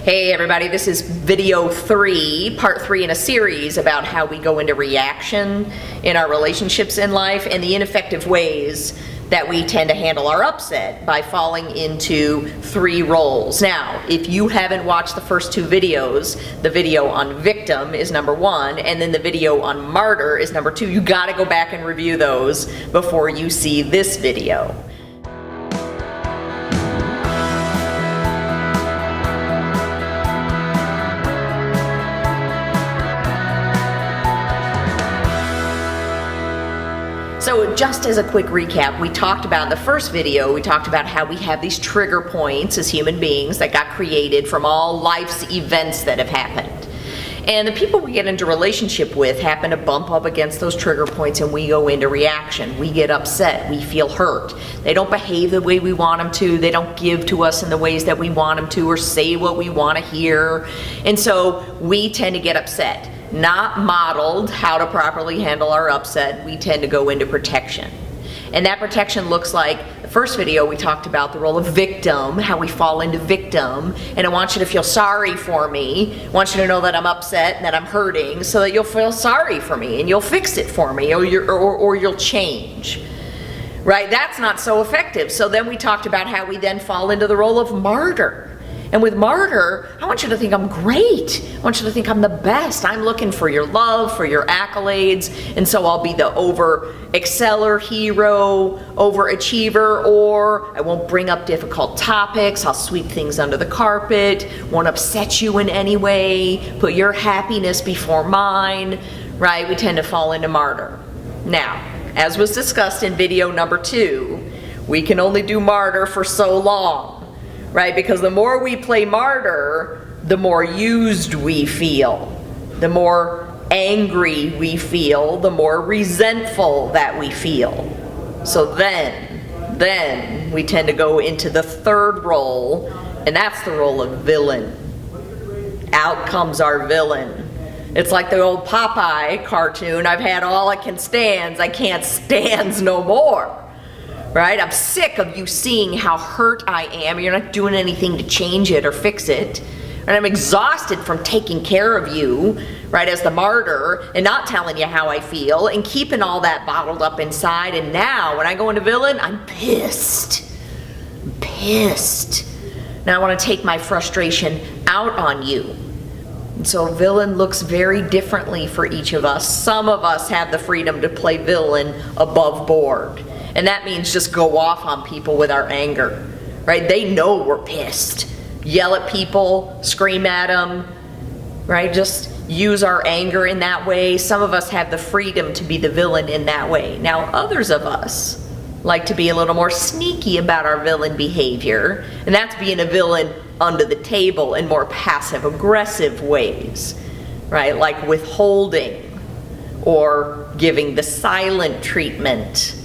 Hey everybody, this is video 3, part 3 in a series about how we go into reaction in our relationships in life and the ineffective ways that we tend to handle our upset by falling into 3 roles. Now, if you haven't watched the first 2 videos, the video on victim is number 1, and then the video on martyr is number 2. You gotta go back and review those before you see this video. So just as a quick recap, we talked about in the first video, we talked about how we have these trigger points as human beings that got created from all life's events that have happened. And the people we get into relationship with happen to bump up against those trigger points and we go into reaction. We get upset, we feel hurt. They don't behave the way we want them to, they don't give to us in the ways that we want them to or say what we want to hear. And so we tend to get upset. Not modeled how to properly handle our upset, we tend to go into protection. And that protection looks like, the first video we talked about the role of victim, how we fall into victim, and I want you to feel sorry for me. I want you to know that I'm upset and that I'm hurting so that you'll feel sorry for me and you'll fix it for me or you'll change. Right? That's not so effective. So then we talked about how we then fall into the role of martyr. And with martyr, I want you to think I'm great. I want you to think I'm the best. I'm looking for your love, for your accolades, and so I'll be the over-exceller, hero, overachiever, or I won't bring up difficult topics. I'll sweep things under the carpet, won't upset you in any way, put your happiness before mine, right? We tend to fall into martyr. Now, as was discussed in video number 2, we can only do martyr for so long. Right? Because the more we play martyr, the more used we feel. The more angry we feel, the more resentful that we feel. So then we tend to go into the third role, and that's the role of villain. Out comes our villain. It's like the old Popeye cartoon, I've had all I can stands, I can't stands no more. Right? I'm sick of you seeing how hurt I am. You're not doing anything to change it or fix it. And I'm exhausted from taking care of you, right, as the martyr and not telling you how I feel and keeping all that bottled up inside. And now when I go into villain, I'm pissed. I'm pissed. Now I want to take my frustration out on you. And so villain looks very differently for each of us. Some of us have the freedom to play villain above board. And that means just go off on people with our anger, right? They know we're pissed. Yell at people, scream at them, right? Just use our anger in that way. Some of us have the freedom to be the villain in that way. Now, others of us like to be a little more sneaky about our villain behavior, and that's being a villain under the table in more passive-aggressive ways, right? Like withholding or giving the silent treatment.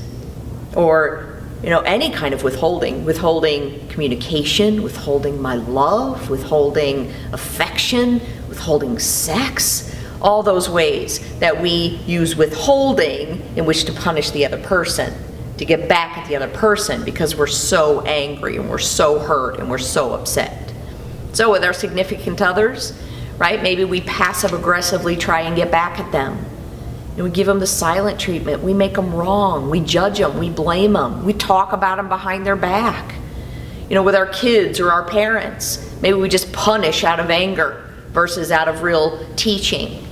Or, any kind of withholding communication, withholding my love, withholding affection, withholding sex, all those ways that we use withholding in which to punish the other person, to get back at the other person because we're so angry and we're so hurt and we're so upset. So with our significant others, right, maybe we passive aggressively try and get back at them. And we give them the silent treatment. We make them wrong. We judge them. We blame them. We talk about them behind their back. With our kids or our parents, maybe we just punish out of anger versus out of real teaching.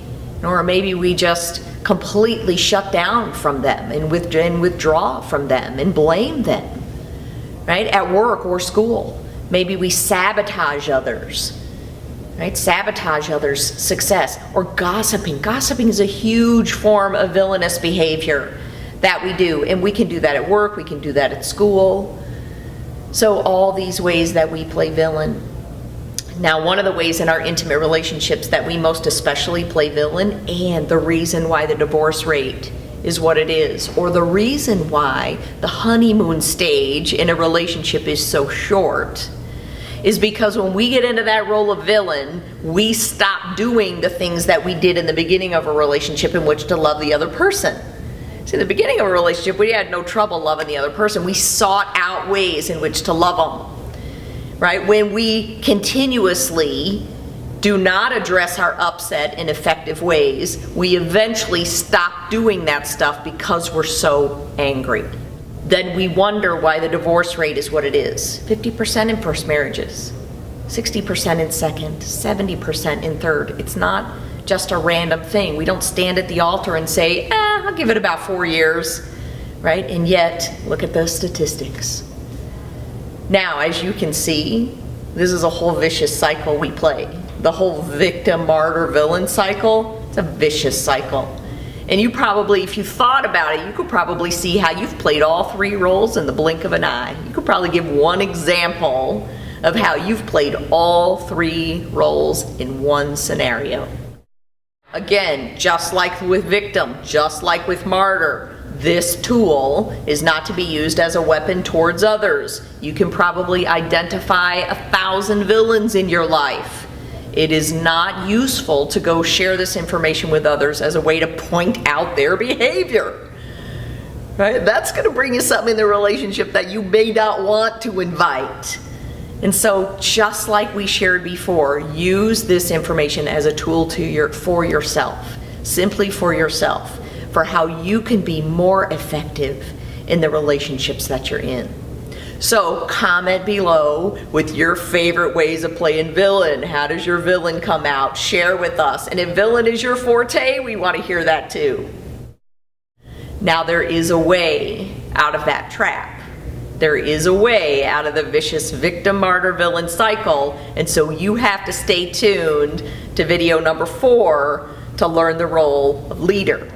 Or maybe we just completely shut down from them and withdraw from them and blame them. Right? At work or school, maybe we sabotage others. Right? Sabotage others' success, or gossiping. Gossiping is a huge form of villainous behavior that we do, and we can do that at work, we can do that at school. So all these ways that we play villain. Now, one of the ways in our intimate relationships that we most especially play villain, and the reason why the divorce rate is what it is, or the reason why the honeymoon stage in a relationship is so short, is because when we get into that role of villain, we stop doing the things that we did in the beginning of a relationship in which to love the other person. See, in the beginning of a relationship, we had no trouble loving the other person. We sought out ways in which to love them. right? When we continuously do not address our upset in effective ways, we eventually stop doing that stuff because we're so angry. Then we wonder why the divorce rate is what it is. 50% in first marriages, 60% in second, 70% in third. It's not just a random thing. We don't stand at the altar and say, I'll give it about 4 years, right? And yet, look at those statistics. Now, as you can see, this is a whole vicious cycle we play. The whole victim, martyr, villain cycle, it's a vicious cycle. And you probably, if you thought about it, you could probably see how you've played all 3 roles in the blink of an eye. You could probably give one example of how you've played all 3 roles in one scenario. Again, just like with victim, just like with martyr, this tool is not to be used as a weapon towards others. You can probably identify 1,000 villains in your life. It is not useful to go share this information with others as a way to point out their behavior. Right? That's going to bring you something in the relationship that you may not want to invite. And so, just like we shared before, use this information as a tool for yourself, simply for yourself, for how you can be more effective in the relationships that you're in. So comment below with your favorite ways of playing villain. How does your villain come out? Share with us. And if villain is your forte, we want to hear that too. Now there is a way out of that trap. There is a way out of the vicious victim, martyr, villain cycle. And so you have to stay tuned to video number 4 to learn the role of leader.